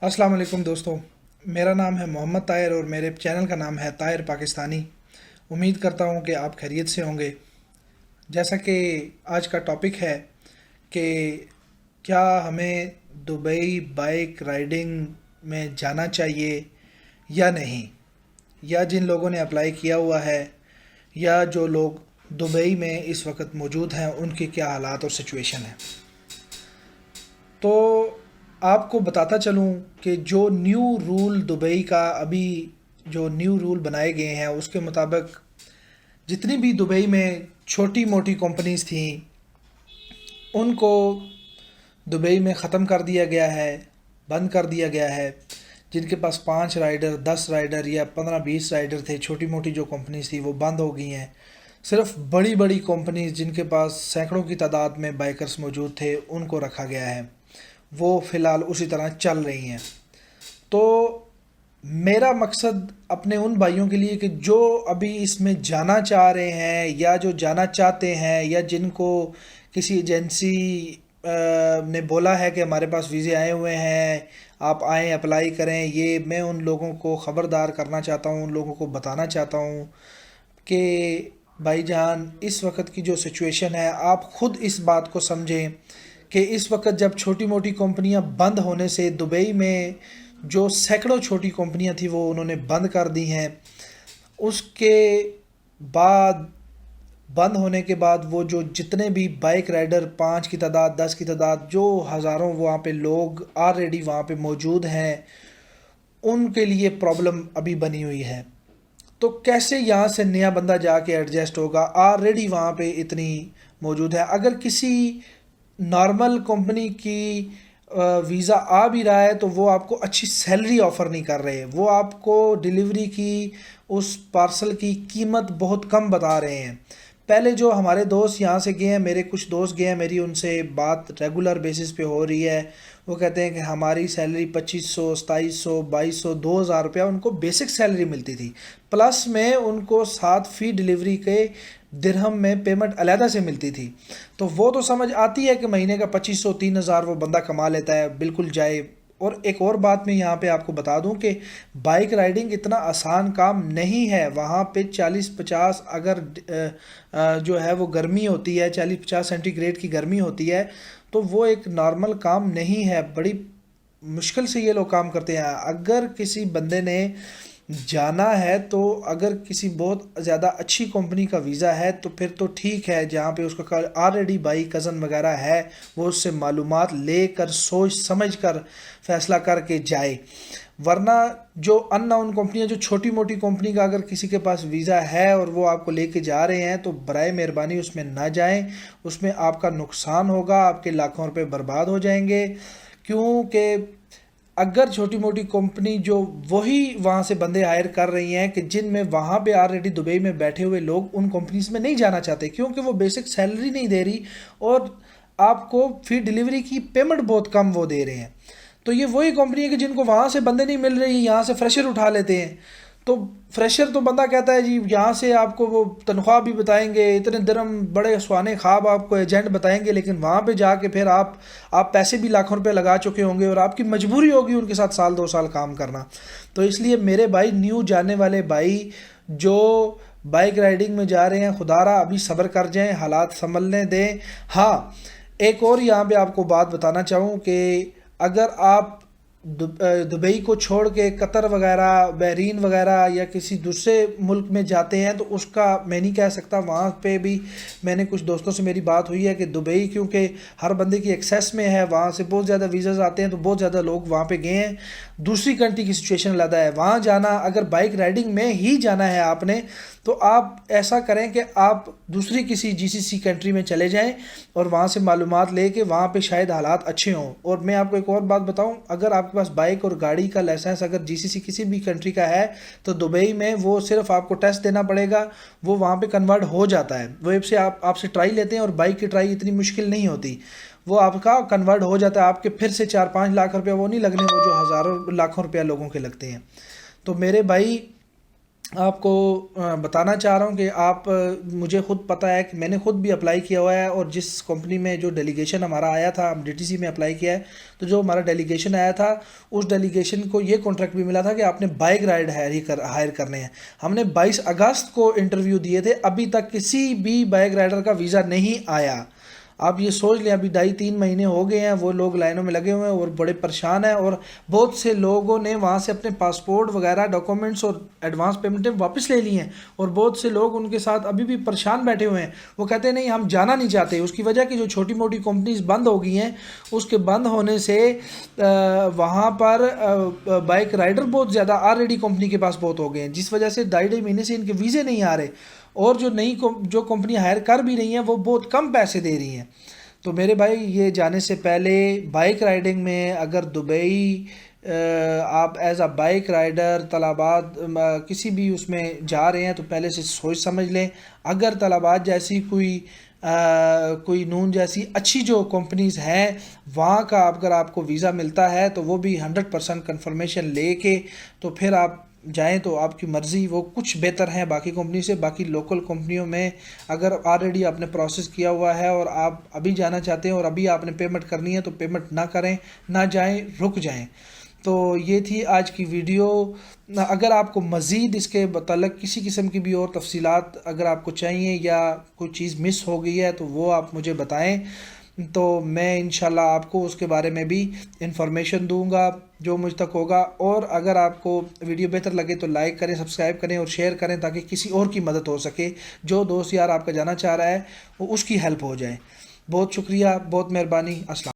अस्सलाम वालेकुम दोस्तों। मेरा नाम है मोहम्मद ताहिर और मेरे चैनल का नाम है ताहिर पाकिस्तानी। उम्मीद करता हूँ कि आप खैरियत से होंगे। जैसा कि आज का टॉपिक है कि क्या हमें दुबई बाइक राइडिंग में जाना चाहिए या नहीं, या जिन लोगों ने अप्लाई किया हुआ है या जो लोग दुबई में इस वक्त मौजूद हैं उनके क्या हालात और सिचुएशन है। तो आपको बताता चलूं कि जो न्यू रूल दुबई का अभी जो न्यू रूल बनाए गए हैं उसके मुताबिक जितनी भी दुबई में छोटी मोटी कंपनीज थी उनको दुबई में ख़त्म कर दिया गया है, बंद कर दिया गया है। जिनके पास 5 राइडर 10 राइडर या 15-20 राइडर थे, छोटी मोटी जो कंपनीज थी वो बंद हो गई हैं। सिर्फ बड़ी बड़ी कंपनीज जिनके पास सैकड़ों की तादाद में बाइकर्स मौजूद थे उनको रखा गया है, वो फ़िलहाल उसी तरह चल रही हैं। तो मेरा मकसद अपने उन भाइयों के लिए कि जो अभी इसमें जाना चाह रहे हैं या जो जाना चाहते हैं या जिनको किसी एजेंसी ने बोला है कि हमारे पास वीज़े आए हुए हैं, आप आएँ अप्लाई करें, ये मैं उन लोगों को ख़बरदार करना चाहता हूँ, उन लोगों को बताना चाहता हूँ कि भाईजान इस वक्त की जो सिचुएशन है आप ख़ुद इस बात को समझें कि इस वक्त जब छोटी मोटी कंपनियां बंद होने से दुबई में जो सैकड़ों छोटी कंपनियां थी वो उन्होंने बंद कर दी हैं। उसके बाद बंद होने के बाद वो जो जितने भी बाइक राइडर 5 की तादाद 10 की तादाद जो हज़ारों वहाँ पे लोग ऑलरेडी वहाँ पे मौजूद हैं उनके लिए प्रॉब्लम अभी बनी हुई है। तो कैसे यहाँ से नया बंदा जाके एडजस्ट होगा, ऑलरेडी वहाँ पे इतनी मौजूद है। अगर किसी नॉर्मल कंपनी की वीज़ा आ भी रहा है तो वो आपको अच्छी सैलरी ऑफ़र नहीं कर रहे, वो आपको डिलीवरी की उस पार्सल की कीमत बहुत कम बता रहे हैं। पहले जो हमारे दोस्त यहाँ से गए हैं, मेरे कुछ दोस्त गए हैं, मेरी उनसे बात रेगुलर बेसिस पे हो रही है। वो कहते हैं कि हमारी सैलरी 2500 2700 2200 2000 रुपया उनको बेसिक सैलरी मिलती थी, प्लस में उनको साथ फ़ी डिलीवरी के दिरहम में पेमेंट अलहदा से मिलती थी। तो वो तो समझ आती है कि महीने का 2500 3000 वो बंदा कमा लेता है, बिल्कुल जाए। और एक और बात मैं यहाँ पे आपको बता दूँ कि बाइक राइडिंग इतना आसान काम नहीं है। वहाँ पे 40-50 अगर जो है वो गर्मी होती है, 40-50 सेंटीग्रेड की गर्मी होती है, तो वो एक नॉर्मल काम नहीं है। बड़ी मुश्किल से ये लोग काम करते हैं। अगर किसी बंदे ने जाना है तो अगर किसी बहुत ज़्यादा अच्छी कंपनी का वीज़ा है तो फिर तो ठीक है, जहाँ पे उसका ऑलरेडी भाई कज़न वगैरह है वो उससे मालूमात लेकर सोच समझ कर फ़ैसला करके जाए। वरना जो अननोन कंपनियां, जो छोटी मोटी कंपनी का अगर किसी के पास वीज़ा है और वो आपको लेके जा रहे हैं तो बराए मेहरबानी उसमें ना जाएं। उसमें आपका नुकसान होगा, आपके लाखों रुपए बर्बाद हो जाएंगे। क्योंकि अगर छोटी मोटी कंपनी जो वही वहाँ से बंदे हायर कर रही हैं कि जिनमें वहाँ पे ऑलरेडी दुबई में बैठे हुए लोग उन कंपनीज में नहीं जाना चाहते क्योंकि वो बेसिक सैलरी नहीं दे रही और आपको फिर डिलीवरी की पेमेंट बहुत कम वो दे रहे हैं। तो ये वही कंपनी है कि जिनको वहाँ से बंदे नहीं मिल रही, यहाँ से फ्रेशर उठा लेते हैं। तो फ्रेशर तो बंदा कहता है जी यहाँ से आपको वो तनख्वाह भी बताएंगे, इतने दिरहम बड़े सुहाने ख्वाब आपको एजेंट बताएंगे, लेकिन वहाँ पे जाके फिर आप पैसे भी लाखों रुपए लगा चुके होंगे और आपकी मजबूरी होगी उनके साथ साल 2 साल काम करना। तो इसलिए मेरे भाई, न्यू जाने वाले भाई जो बाइक राइडिंग में जा रहे हैं, खुदारा अभी सब्र कर जाएं, हालात संभलने दें। हाँ, एक और यहाँ पे आपको बात बताना चाहूँ कि अगर आप दुबई को छोड़ के कतर वगैरह, बहरीन वगैरह या किसी दूसरे मुल्क में जाते हैं तो उसका मैं नहीं कह सकता। वहाँ पे भी मैंने कुछ दोस्तों से मेरी बात हुई है कि दुबई क्योंकि हर बंदे की एक्सेस में है, वहाँ से बहुत ज़्यादा वीज़ाज आते हैं तो बहुत ज़्यादा लोग वहाँ पे गए हैं। दूसरी कंट्री की सिचुएशन अलग है। वहाँ जाना, अगर बाइक राइडिंग में ही जाना है आपने, तो आप ऐसा करें कि आप दूसरी किसी जीसीसी कंट्री में चले जाएं और वहाँ से मालूमात लेके वहाँ पे शायद हालात अच्छे हों। और मैं आपको एक और बात बताऊं, अगर आपके पास बाइक और गाड़ी का लाइसेंस अगर जीसीसी किसी भी कंट्री का है तो दुबई में वो सिर्फ आपको टेस्ट देना पड़ेगा, वो वहाँ पे कन्वर्ट हो जाता है। वेब से आपसे ट्राई लेते हैं और बाइक की ट्राई इतनी मुश्किल नहीं होती, वो आपका कन्वर्ट हो जाता है। आपके फिर से 4-5 लाख रुपया वो नहीं लगने, वो जो हज़ारों लाखों रुपया लोगों के लगते हैं। तो मेरे भाई آپ کو بتانا چاہ رہا ہوں کہ آپ مجھے خود پتہ ہے کہ میں نے خود بھی اپلائی کیا ہوا ہے، اور جس کمپنی میں جو ڈیلیگیشن ہمارا آیا تھا، ہم ڈی ٹی سی میں اپلائی کیا ہے، تو جو ہمارا ڈیلیگیشن آیا تھا اس ڈیلیگیشن کو یہ کانٹریکٹ بھی ملا تھا کہ آپ نے بائک رائڈ ہائر کرنے ہیں۔ ہم نے 22 اگست کو انٹرویو دیے تھے، ابھی تک کسی بھی بائک رائڈر کا ویزا نہیں آیا۔ آپ یہ سوچ لیں، ابھی 2.5-3 مہینے ہو گئے ہیں، وہ لوگ لائنوں میں لگے ہوئے ہیں اور بڑے پریشان ہیں، اور بہت سے لوگوں نے وہاں سے اپنے پاسپورٹ وغیرہ ڈاکومنٹس اور ایڈوانس پیمنٹیں واپس لے لی ہیں، اور بہت سے لوگ ان کے ساتھ ابھی بھی پریشان بیٹھے ہوئے ہیں۔ وہ کہتے ہیں نہیں ہم جانا نہیں چاہتے، اس کی وجہ کہ جو چھوٹی موٹی کمپنیز بند ہو گئی ہیں، اس کے بند ہونے سے وہاں پر بائک رائڈر بہت زیادہ آلریڈی کمپنی کے پاس بہت ہو گئے ہیں، جس وجہ سے 2.5 مہینے سے ان کے ویزے نہیں آ رہے، اور جو جو کمپنی ہائر کر بھی رہی ہیں وہ بہت کم پیسے دے رہی ہیں۔ تو میرے بھائی یہ جانے سے پہلے بائک رائڈنگ میں اگر دبئی آپ ایز اے بائک رائڈر طلبات کسی بھی اس میں جا رہے ہیں تو پہلے سے سوچ سمجھ لیں۔ اگر طلبات جیسی کوئی نون جیسی اچھی جو کمپنیز ہیں وہاں کا اگر آپ کو ویزا ملتا ہے تو وہ بھی 100% کنفرمیشن لے کے تو پھر آپ جائیں، تو آپ کی مرضی، وہ کچھ بہتر ہیں باقی کمپنی سے۔ باقی لوکل کمپنیوں میں اگر آلریڈی آپ نے پروسیس کیا ہوا ہے اور آپ ابھی جانا چاہتے ہیں اور ابھی آپ نے پیمنٹ کرنی ہے تو پیمنٹ نہ کریں، نہ جائیں، رک جائیں۔ تو یہ تھی آج کی ویڈیو۔ اگر آپ کو مزید اس کے متعلق کسی قسم کی بھی اور تفصیلات اگر آپ کو چاہیے یا کوئی چیز مس ہو گئی ہے تو وہ آپ مجھے بتائیں، تو میں انشاءاللہ آپ کو اس کے بارے میں بھی انفارمیشن دوں گا جو مجھ تک ہوگا۔ اور اگر آپ کو ویڈیو بہتر لگے تو لائک کریں، سبسکرائب کریں اور شیئر کریں تاکہ کسی اور کی مدد ہو سکے، جو دوست یار آپ کا جانا چاہ رہا ہے وہ اس کی ہیلپ ہو جائے۔ بہت شکریہ، بہت مہربانی، السلام۔